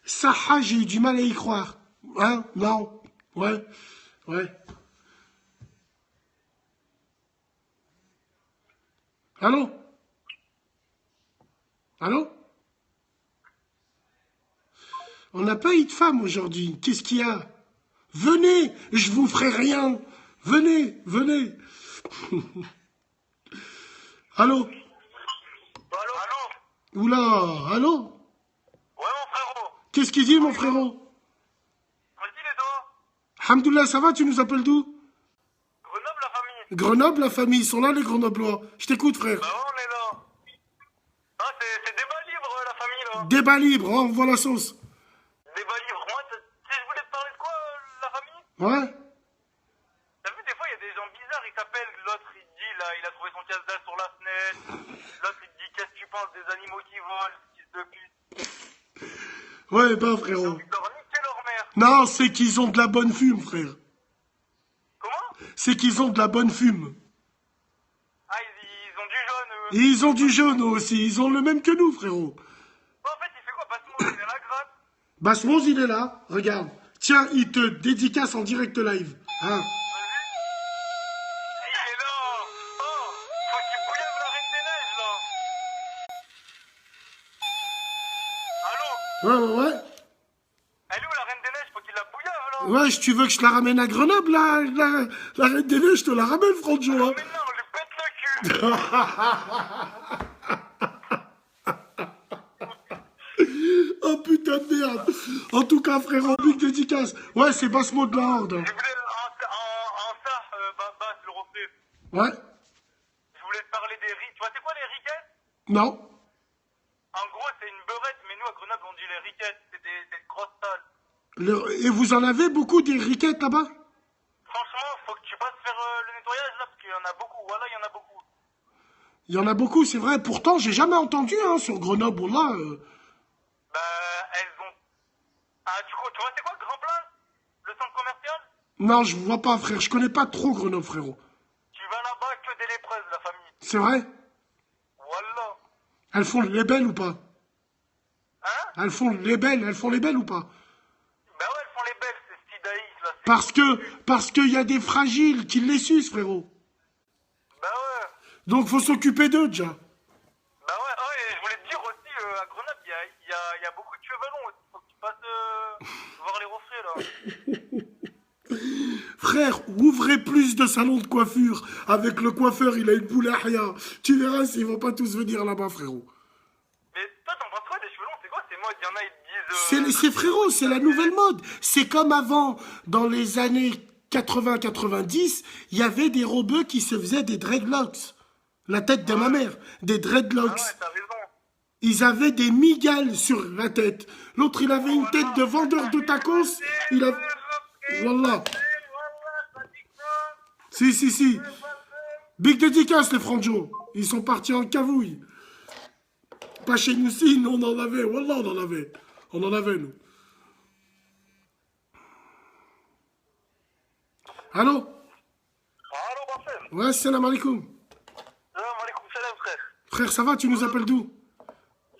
Saha, j'ai eu du mal à y croire. Hein? Non? Ouais. Ouais. Allô? Allô? On n'a pas eu de femme aujourd'hui. Qu'est-ce qu'il y a? Venez, je vous ferai rien. Venez, venez. Allô? Allô? Oula, allô? Ouais, mon frérot. Qu'est-ce qu'il dit, mon frérot? Vas-y, les doigts. Alhamdoulilah, ça va, tu nous appelles d'où? Grenoble, la famille. Grenoble, la famille, ils sont là, les Grenoblois. Je t'écoute, frère. Bah ouais, on est là. Ah, c'est débat libre, la famille, là. Débat libre, hein, on voit la sauce. Débat libre. Moi, tu sais, je voulais te parler de quoi, la famille? Ouais? T'as vu, des fois, il y a des gens bizarres, ils t'appellent, l'autre, il te dit, là, il a trouvé son casse-dalle sur la fenêtre. L'autre, il te dit, qu'est-ce que tu penses des animaux qui volent, fils de pute? Ouais, ben, J'ai frérot. envie de leur niquer leur mère. Non, c'est qu'ils ont de la bonne fume, frère. Comment? C'est qu'ils ont de la bonne fume. Ah, ils ont du jaune, eux. Et ils ont du jaune aussi, ils ont le même que nous, frérot. Bon, en fait, il fait quoi? Parce que moi, il est la gratte. Basmos, il est là, regarde. Tiens, il te dédicace en direct live. Hein? Il est là. Oh, faut qu'il bouillave la Reine des Neiges, là. Allô? Ouais, ouais, ouais. Elle est où, la Reine des Neiges? Faut qu'il la bouillave, là. Ouais, tu veux que je la ramène à Grenoble, la Reine des Neiges, je te la ramène, Franjo. Hein? Mais non, on lui pète le cul. Oh putain de merde. En tout cas, frérot, big dédicace. Ouais, c'est Basmo de la Horde. Je voulais, en ça, Bass, le reflet. Ouais? Je voulais te parler des riz. Tu vois, c'est quoi les riquettes? Non? En gros, c'est une beurette, mais nous, à Grenoble, on dit les riquettes. C'est des grosses salles. Et vous en avez beaucoup des riquettes là-bas? Franchement, faut que tu passes faire le nettoyage, là, parce qu'il y en a beaucoup. Voilà, il y en a beaucoup. Il y en a beaucoup, c'est vrai. Pourtant, j'ai jamais entendu, hein, sur Grenoble, là. Bah, elles ont... Ah, tu vois, c'est quoi le Grand Place? Le centre commercial? Non, je vois pas, frère. Je connais pas trop Grenoble, frérot. Tu vas là-bas que des lépreuses, la famille. C'est vrai? Voilà. Elles font les belles ou pas? Hein? Elles font les belles ou pas? Bah ouais, elles font les belles, ces stidaïs, là. Parce qu'il y a des fragiles qui les sucent, frérot. Bah ouais. Donc, faut s'occuper d'eux, déjà. Bah ouais, oh, et je voulais te dire aussi, à Grenoble, il y a beaucoup de chevalons. Faut que tu passes voir les reflets, là. Frère, ouvrez plus de salons de coiffure. Avec le coiffeur, il a une boule à rien. Tu verras s'ils vont pas tous venir là-bas, frérot. Mais toi, t'en penses quoi des cheveux longs? C'est quoi ces modes? Il y en a, ils te disent... C'est frérot, c'est la nouvelle mode. C'est comme avant, dans les années 80-90, il y avait des robeux qui se faisaient des dreadlocks. La tête de ma mère, des Ah dreadlocks. ouais, t'as raison. Ils avaient des migales sur la tête. L'autre, il avait une tête de vendeur de tacos. Il a... Wallah. Si. Big dédicace, les Franjo. Ils sont partis en cavouille. Pas chez nous, si, nous, on en avait. Wallah, on en avait. On en avait, nous. Allô? Allô, Bassem. Ouais, salam alaikum. Salam alaikum, salam, frère. Frère, ça va? Tu nous appelles d'où?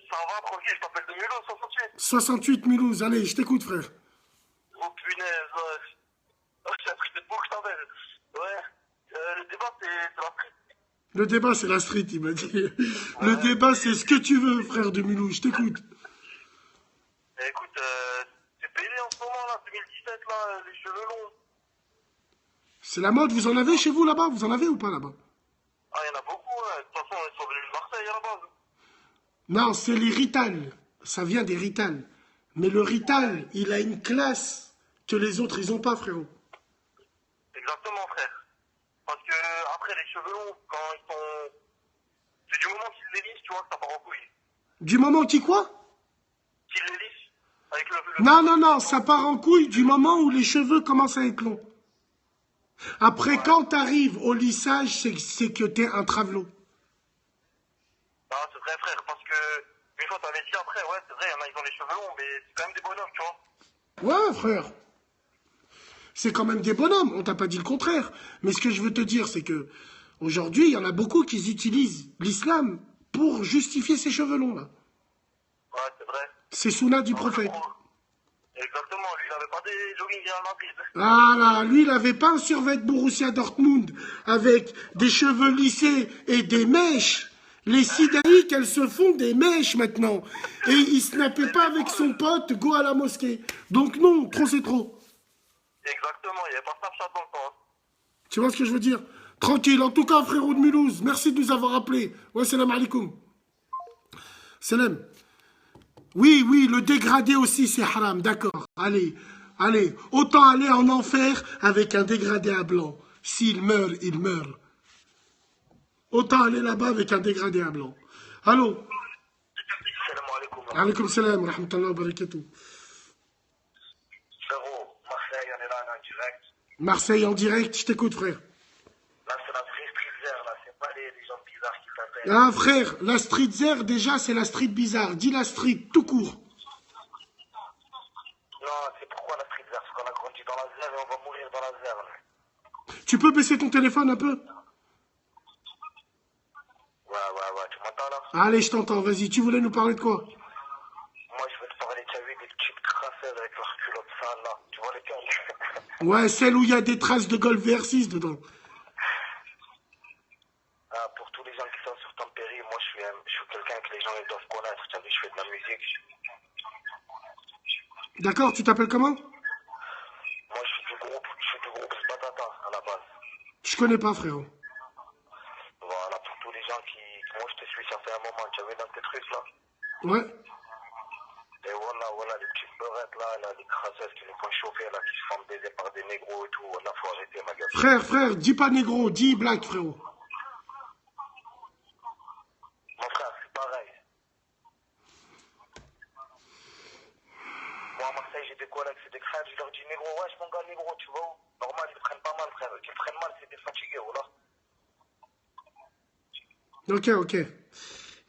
Ça va, tranquille, je t'appelle de Mulhouse, 68. 68 Mulhouse. Allez, je t'écoute, frère. Oh, punaise, ouais. Oh, j'ai appris des mots que je t'appelle. Ouais. Le débat, c'est la street. Le débat, c'est la street, il m'a dit. Le débat, c'est ce que tu veux, frère de Mulhouse. Je t'écoute. Écoute, c'est payé en ce moment, là, 2017, là, les cheveux longs. C'est la mode. Vous en avez chez vous, là-bas? Vous en avez ou pas, là-bas? Ah, il y en a beaucoup, ouais. De toute façon, ils sont venus de Marseille, à la base. Non, c'est les Rital. Ça vient des Rital. Mais le Rital, il a une classe que les autres, ils ont pas, frérot. Exactement, frère. Parce que, après, les cheveux longs, quand ils sont... C'est du moment qu'ils les lissent, tu vois, que ça part en couille. Du moment qui quoi? Qu'ils les lissent. Avec le... Non, ça part en couille du moment où les cheveux commencent à être longs. Après, quand t'arrives au lissage, c'est que t'es un travelot. Ah, c'est vrai, frère, parce que... Une fois, t'avais dit après, ouais, c'est vrai, il y en a, ils ont les cheveux longs, mais c'est quand même des bonhommes, tu vois. Ouais, frère. C'est quand même des bonhommes, on t'a pas dit le contraire. Mais ce que je veux te dire, c'est que Aujourd'hui, il y en a beaucoup qui utilisent l'islam pour justifier ces cheveux longs, là. Ouais, c'est vrai. C'est sunna du prophète. Exactement, lui, il n'avait pas des jogging Real Madrid. Ah là, lui, il n'avait pas un survêt Borussia Dortmund avec des cheveux lissés et des mèches. Les sidaïques, elles se font des mèches maintenant. Et il snappait pas avec son pote, go à la mosquée. Donc non, trop c'est trop. Exactement, il n'y avait pas Snapchat dans le temps. Tu vois ce que je veux dire? Tranquille. En tout cas, frérot de Mulhouse, merci de nous avoir appelés. Ouais, salam alaikum. Salam. Oui, oui, le dégradé aussi, c'est haram, d'accord. Allez, allez. Autant aller en enfer avec un dégradé à blanc. S'il meurt, il meurt. Autant aller là-bas avec un dégradé à blanc. Allô? Salam alaikum. Alaikum salam, wa rahmatullahi wa barakatuh. Frérot, Marseille, on est là, on est en direct. Marseille en direct, je t'écoute, frère. Là, c'est la vraie streetwear, là, c'est pas les gens bizarres qui t'appellent. Ah, frère, la street zer, déjà, c'est la street bizarre. Dis la street, tout court. Non, c'est pourquoi la streetwear? Parce qu'on a grandi dans la zère et on va mourir dans la zère, là. Tu peux baisser ton téléphone un peu? Ouais, tu m'entends là? Allez, je t'entends, vas-y. Tu voulais nous parler de quoi? Moi, je veux te parler, tu as vu des petites crasseuses avec leurs culottes sales, là. Tu vois lesquelles? Ouais, celle où il y a des traces de Golf VR6 dedans. Ah, pour tous les gens qui sont sur Tampere, moi, je suis quelqu'un que les gens ils doivent connaître. Tu as vu, je fais de la musique. D'accord, tu t'appelles comment? Moi, je suis du groupe Spatata, à la base. Je connais pas, frérot. Voilà, pour tous les gens qui... Moi, je te suis, ça fait un moment. Tu as vu dans tes trucs, là? Ouais. Et voilà, les petites beurettes, là, les crasseuses qui nous font chauffer, là, qui se font baiser par des négros et tout. Voilà, faut arrêter, ma gueule. Frère, dis pas négro, dis black, frérot. Mon frère, c'est pareil. Moi, à Marseille, j'ai des collègues, c'est des crèves, je leur dis négro, wesh, mon gars, négro, tu vois où? Normal, ils prennent pas mal, frère. Ils prennent mal, c'est des fatigués, voilà. Ok.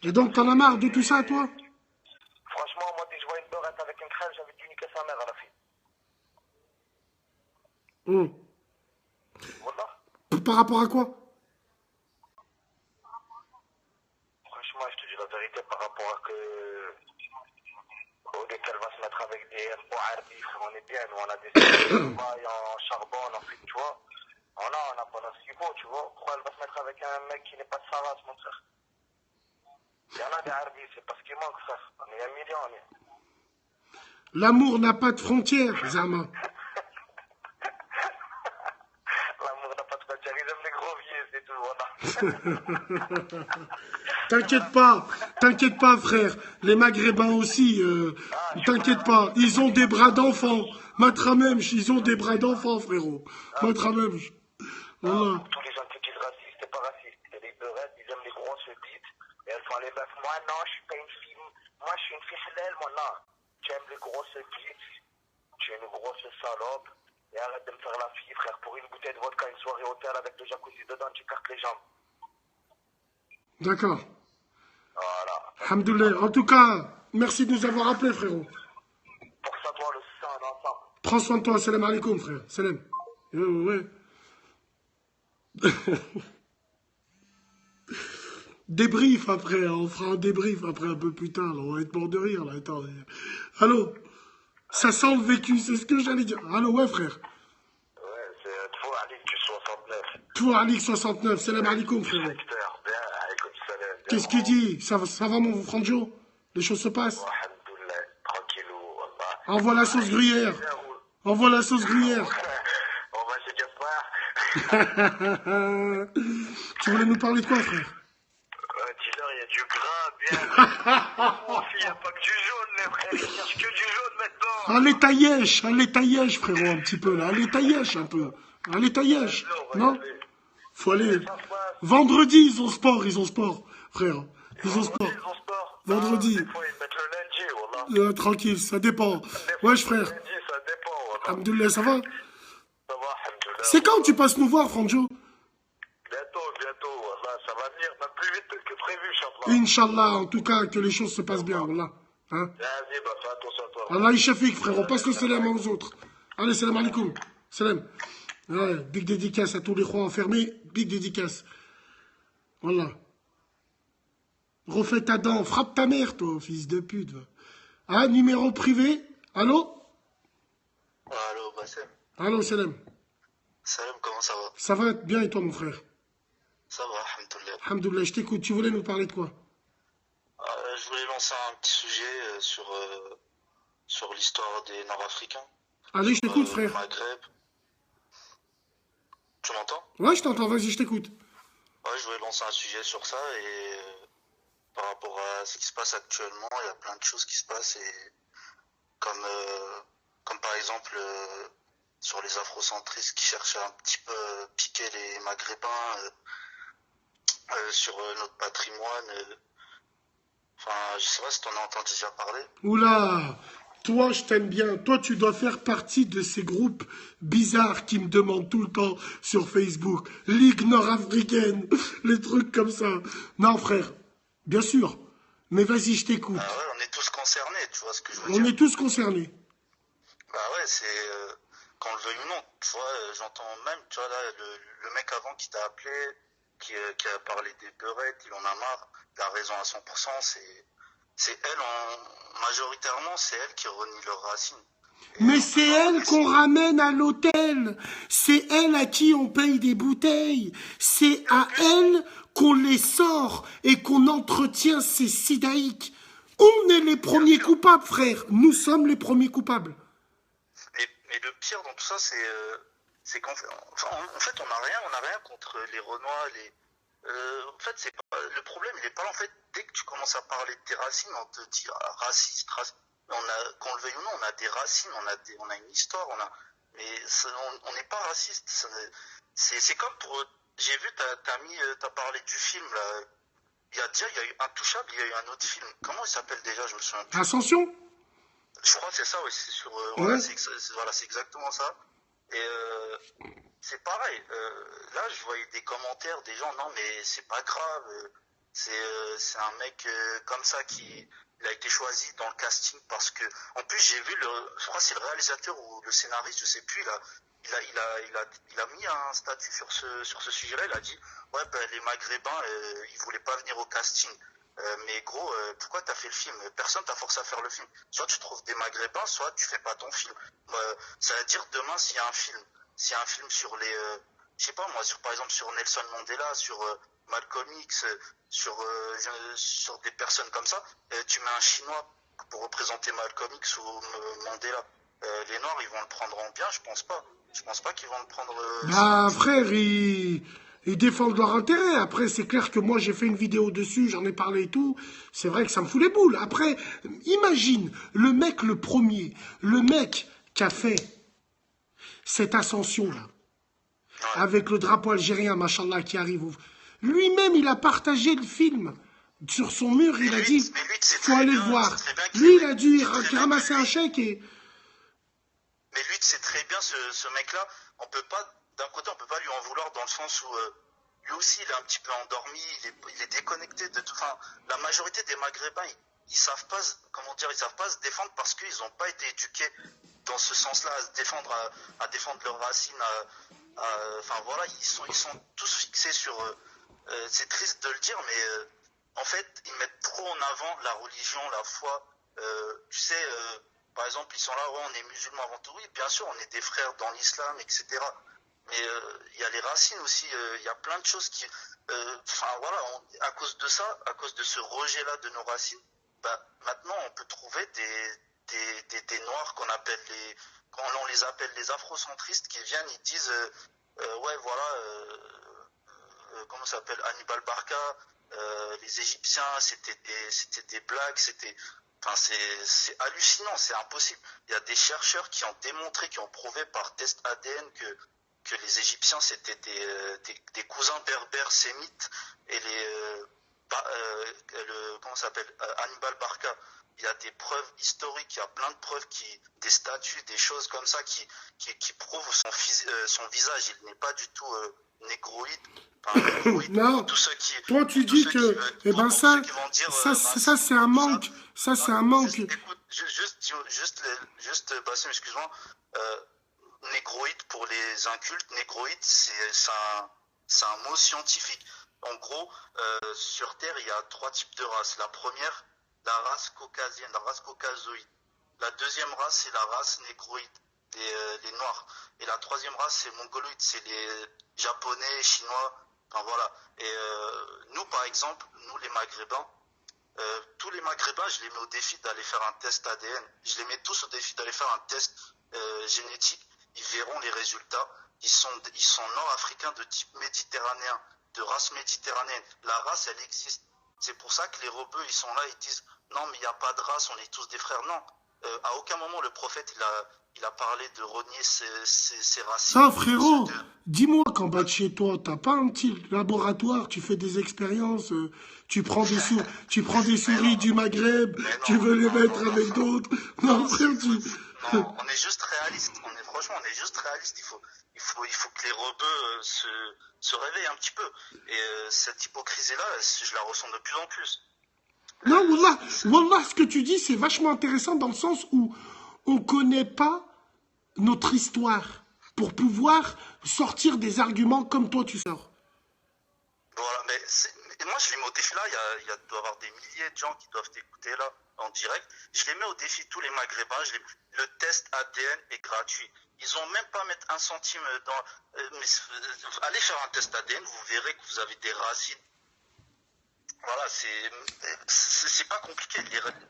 Et donc, t'en as marre de tout ça, toi? Franchement, moi, dès que je vois une beurette avec une crève, j'avais dû niquer sa mère à la fille. Voilà. Par rapport à quoi? Franchement, je te dis la vérité par rapport à que... Dès qu'elle va se mettre avec des Bouhardi, on est bien, nous on a des travail en charbon, en fait, tu vois. On a pas ce qu'il faut, tu vois. Pourquoi elle va se mettre avec un mec qui n'est pas de sa race, mon frère? Il y en a des Hardi, c'est parce qu'il manque, frère. On est 1 million, on est. L'amour n'a pas de frontières, Zama. L'amour n'a pas de frontières, ils aiment les gros vieux, c'est tout, voilà. T'inquiète pas, frère. Les Maghrébins aussi, t'inquiète pas. Ils ont des bras d'enfants. Matramemch, ils ont des bras d'enfants, frérot. Matramemch. Voilà. Tous les gens qui disent racistes, c'est pas raciste. C'est des beurettes, ils aiment les grosses bites. Et elles font les meufs. Moi, non, je suis pas une fille. Moi, je suis une fille halal, moi, non. Tu aimes les grosses bites. Tu es une grosse salope. Et arrête de me faire la fille, frère. Pour une bouteille de vodka, une soirée hôtel avec le jacuzzi dedans, tu cartes les jambes. D'accord. Voilà. Alhamdoulilah. En tout cas, merci de nous avoir appelés, frérot. Pour ça, toi, le sang d'ensemble. Prends soin de toi. Salam alaikum, frère. Salam. Ouais. Débrief après, hein. On fera un débrief après un peu plus tard. Là. On va être mort de rire. Là. Attends. Allô? Ça sent le vécu, c'est ce que j'allais dire. Allô, ouais, frère. Ouais, c'est toi, Ali, du 69. Toi, Ali 69. Salam alaikum, frérot. Secteur, bien, alaikum salam. Qu'est-ce qu'il dit? Ça va, mon Franjo? Les choses se passent? Alhamdoulilah, tranquillou, wallah. Envoie la sauce gruyère. Envoie la sauce gruyère. On va chez Gaspard. Tu voulais nous parler de quoi, frère? Dis-leur, il y a du gras, bien. Il n'y a pas que du jaune, les frères. Ils cherchent que du jaune maintenant. Allez taillèche, frérot, un petit peu, là. Allez taillèche, un peu. Allez taillèche. Non? Faut aller. Vendredi, ils ont sport, frère. Ils ont sport. Vendredi. Des fois, ils mettent le lundi, wallah. Tranquille, ça dépend. Wesh, frère. Lundi, ça dépend, wallah. Alhamdoulilah, ça va? Ça va, alhamdoulilah. C'est quand tu passes nous voir, Franjo? Bientôt, wallah. Ça va venir, même plus vite que prévu, Inch'Allah. Inch'Allah, en tout cas, que les choses se passent bien, wallah. Hein? Vas-y, bah, fais attention à toi. Allah Ishafik, frérot, passe le salam aux autres. Allez, salam alaikum. Salam. Ouais, big dédicace à tous les rois enfermés, big dédicace. Voilà. Refais ta dent, frappe ta mère, toi, fils de pute. Va. Ah, numéro privé. Allô? Allô, Bassem. Allô, Salam. Salam, comment ça va? Ça va bien et toi, mon frère? Ça va, alhamdoulilah. Alhamdoulilah, je t'écoute. Tu voulais nous parler de quoi? Je voulais lancer un petit sujet sur l'histoire des Nord-Africains, Allez, je t'écoute, le frère. Maghreb. Tu m'entends? Ouais, je t'entends, vas-y, je t'écoute. Ouais, je voulais lancer un sujet sur ça et par rapport à ce qui se passe actuellement, il y a plein de choses qui se passent et comme par exemple sur les afrocentristes qui cherchent à un petit peu piquer les Maghrébins sur notre patrimoine. Enfin, je sais pas si t'en as entendu déjà parler. Oula, toi, je t'aime bien. Toi, tu dois faire partie de ces groupes bizarres qui me demandent tout le temps sur Facebook. Ligue nord-africaine, les trucs comme ça. Non, frère, bien sûr. Mais vas-y, je t'écoute. Ah ouais, on est tous concernés, tu vois ce que je veux On dire. est tous concernés. Bah ouais, c'est qu'on le veuille ou non. Tu vois, j'entends même, tu vois là, le mec avant qui t'a appelé, qui a parlé des beurettes, il en a marre. Il a raison à 100%. C'est elle, majoritairement, c'est elle qui renie leurs racines. Et Mais on c'est peut pas elle laisser- qu'on ramène à l'hôtel. C'est elle à qui on paye des bouteilles. C'est à elle qu'on les sort et qu'on entretient ces sidaïques. On est les premiers coupables, frère. Nous sommes les premiers coupables. Mais le pire dans tout ça, c'est qu'en fait, en fait, on n'a rien contre les Renois, en fait, c'est pas, le problème, il est pas là. En fait, dès que tu commences à parler de tes racines, on te dit raciste, qu'on le veuille ou non, on a des racines, on a une histoire, mais on n'est pas raciste. C'est comme j'ai vu, t'as parlé du film, là. Il y a eu Intouchable, il y a eu un autre film. Comment il s'appelle déjà? Je me souviens plus. Ascension? Je crois que c'est ça, oui, c'est sur, Ouais. voilà, c'est exactement ça. Et c'est pareil. Là, je voyais des commentaires des gens, non, mais c'est pas grave. C'est un mec comme ça il a été choisi dans le casting parce que, en plus, j'ai vu je crois que c'est le réalisateur ou le scénariste, je sais plus, il a mis un statut sur ce sujet-là. Il a dit, ouais, ben, les Maghrébins, ils voulaient pas venir au casting. Mais gros, pourquoi t'as fait le film? Personne t'a forcé à faire le film. Soit tu trouves des Maghrébins, soit tu fais pas ton film. Ça veut dire demain s'il y a un film sur je sais pas moi, par exemple sur Nelson Mandela, sur Malcolm X, sur des personnes comme ça, tu mets un Chinois pour représenter Malcolm X ou Mandela. Les Noirs, ils vont le prendre en bien, je pense pas. Je pense pas qu'ils vont le prendre. Bah, frère, ils défendent leur intérêt. Après, c'est clair que moi, j'ai fait une vidéo dessus, j'en ai parlé et tout. C'est vrai que ça me fout les boules. Après, imagine, le mec qui a fait cette ascension-là, avec le drapeau algérien, machallah, qui arrive. Lui-même, il a partagé le film. Sur son mur, il a dit, Mais lui, tu sais faut très aller bien, le voir. tu sais très bien qu'il Lui, est- il a dû tu sais très bien ramasser que un lui- chèque et... Mais lui, tu sais très bien, ce mec-là, on peut pas, d'un côté, on peut pas lui en vouloir dans le sens où lui aussi, il est un petit peu endormi, il est déconnecté de tout. Enfin, la majorité des Maghrébins, ils savent pas, ils savent pas se défendre parce qu'ils n'ont pas été éduqués dans ce sens-là, à défendre leurs racines. Enfin voilà, ils sont tous fixés sur. C'est triste de le dire, mais en fait, ils mettent trop en avant la religion, la foi. Tu sais, par exemple, ils sont là, ouais, on est musulmans avant tout. Oui, bien sûr, on est des frères dans l'islam, etc. Mais il y a les racines aussi. Il y a plein de choses qui. Enfin voilà, à cause de ça, à cause de ce rejet-là de nos racines, bah, maintenant on peut trouver des noirs quand on les appelle les afrocentristes qui viennent, ils disent ouais voilà. Comment ça s'appelle, Hannibal Barca, les Égyptiens, c'était des blagues, enfin, c'est hallucinant, c'est impossible. Il y a des chercheurs qui ont démontré, qui ont prouvé par test ADN que les Égyptiens c'était des cousins berbères sémites et comment ça s'appelle, Hannibal Barca. Il y a des preuves historiques, il y a plein de preuves des statues, des choses comme ça qui prouvent son visage. Il n'est pas du tout négroïde. Enfin, négroïde. Non, Tous ceux qui, toi tu tous dis ceux que, qui- eh pour ben ceux ça, qui vont dire, ça c'est un manque, ça c'est un manque. Écoute, juste Bassim, excuse-moi. Négroïde pour les incultes, négroïde, C'est un mot scientifique. En gros, sur Terre, il y a 3 types de races. La première, la race caucasienne, la race caucasoïde. La deuxième race, c'est la race négroïde, les Noirs. Et la troisième race, c'est mongoloïde, c'est les Japonais, Chinois, enfin voilà. Et nous, par exemple, nous les Maghrébins, tous les Maghrébins, je les mets au défi d'aller faire un test ADN. Je les mets tous au défi d'aller faire un test génétique. Ils verront les résultats. Ils sont nord-africains de type méditerranéen, de race méditerranéenne. La race, elle existe. C'est pour ça que les rebeux, ils sont là, ils disent non, mais il n'y a pas de race, on est tous des frères. Non, à aucun moment le prophète il a parlé de renier ses racines. Ça, frérot, dis-moi qu'en bas de chez toi, t'as pas un petit laboratoire, tu fais des expériences, tu prends des souris du Maghreb, tu veux les mettre avec d'autres. Non, frère, non, on est juste réaliste. Franchement, on est juste réaliste. Il faut que les rebeux se réveillent un petit peu. Et cette hypocrisie-là, je la ressens de plus en plus. Non, Wallah, ce que tu dis, c'est vachement intéressant dans le sens où on connaît pas notre histoire pour pouvoir sortir des arguments comme toi tu sors. Voilà, mais moi je les mets au défi là, il doit y avoir des milliers de gens qui doivent t'écouter là en direct. Je les mets au défi tous les Maghrébins, le test ADN est gratuit. Ils ont même pas à mettre un centime dans... allez faire un test ADN, vous verrez que vous avez des racines. Voilà, c'est pas compliqué.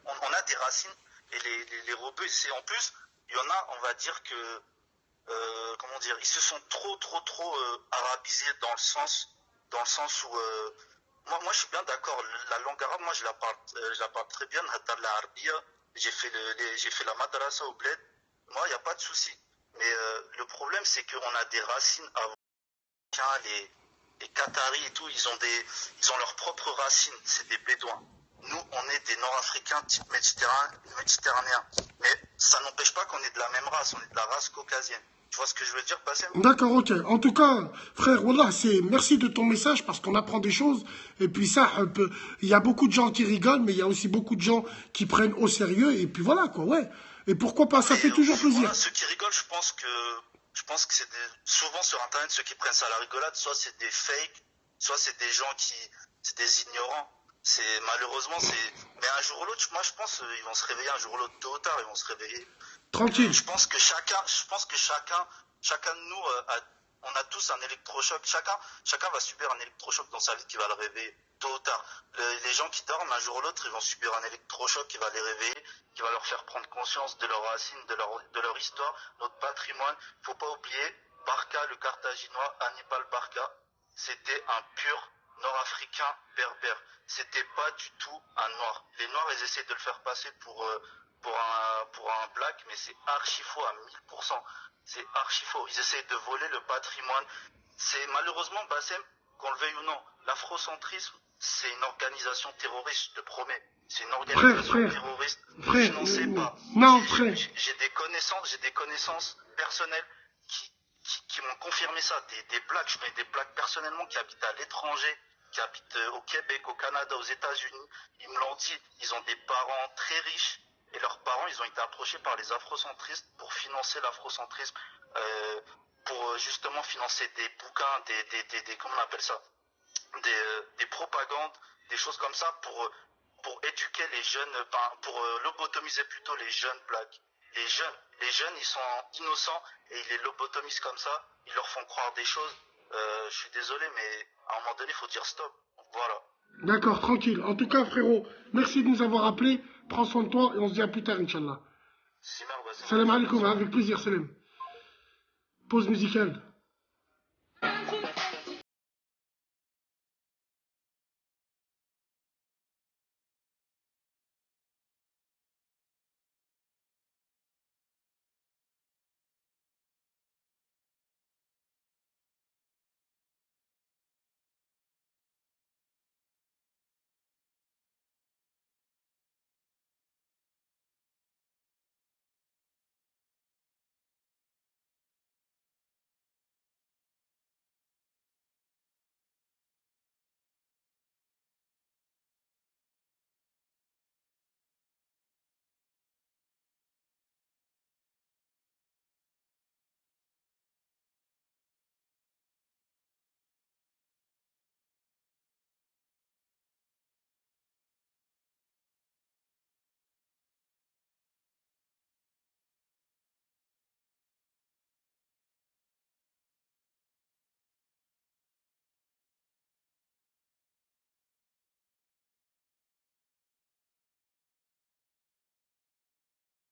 On a des racines et les rebeux, c'est en plus, il y en a, on va dire que, comment dire, ils se sont trop arabisés dans le sens où, moi je suis bien d'accord, la langue arabe, moi je la parle très bien, j'ai fait la madrasa au bled, moi il n'y a pas de souci. Mais le problème c'est qu'on a des racines avant, les Qataris et tout, ils ont leurs propres racines, c'est des Bédouins. Nous, on est des Nord-Africains type méditerranéens. Mais ça n'empêche pas qu'on est de la même race, on est de la race caucasienne. Tu vois ce que je veux dire, Bassem? D'accord, ok. En tout cas, frère, Wallah, merci de ton message parce qu'on apprend des choses. Et puis ça, il y a beaucoup de gens qui rigolent, mais il y a aussi beaucoup de gens qui prennent au sérieux. Et puis voilà, quoi, ouais. Et pourquoi pas, ça fait toujours plaisir. Voilà, ceux qui rigolent, je pense que c'est souvent sur Internet, ceux qui prennent ça à la rigolade, soit c'est des fakes, soit c'est des gens c'est des ignorants. Malheureusement, mais un jour ou l'autre, moi je pense ils vont se réveiller un jour ou l'autre, tôt ou tard, ils vont se réveiller. Tranquille. Je pense que chacun de nous, on a tous un électrochoc. Chacun va subir un électrochoc dans sa vie qui va le réveiller, tôt ou tard. Les gens qui dorment, un jour ou l'autre, ils vont subir un électrochoc qui va les réveiller, qui va leur faire prendre conscience de leurs racines, de leur histoire, notre patrimoine. Faut pas oublier, Barca, le Carthaginois, Hannibal Barca, c'était un pur nord-africain berbère. C'était pas du tout un noir. Les noirs, ils essaient de le faire passer pour un black, mais c'est archi faux à 1000%. C'est archi faux. Ils essayent de voler le patrimoine. C'est malheureusement, Bassem, qu'on le veuille ou non, l'afrocentrisme, c'est une organisation terroriste, je te promets. C'est une organisation terroriste financée par... Non, frère. J'ai des connaissances personnelles qui m'ont confirmé ça. Des blacks, je connais des blacks personnellement qui habitent à l'étranger, qui habitent au Québec, au Canada, aux États-Unis. Ils me l'ont dit, ils ont des parents très riches. Et leurs parents, ils ont été approchés par les afrocentristes pour financer l'afrocentrisme, pour justement financer des bouquins, comment on appelle ça, des propagandes, des choses comme ça pour éduquer les jeunes, pour lobotomiser plutôt les jeunes blacks. Les jeunes, ils sont innocents et ils les lobotomisent comme ça, ils leur font croire des choses. Je suis désolé, mais à un moment donné, il faut dire stop. Voilà. D'accord, tranquille. En tout cas, frérot, merci de nous avoir appelés. Prends soin de toi et on se dit à plus tard, Inch'Allah. Salam alaikum, avec plaisir, salam. Pause musicale.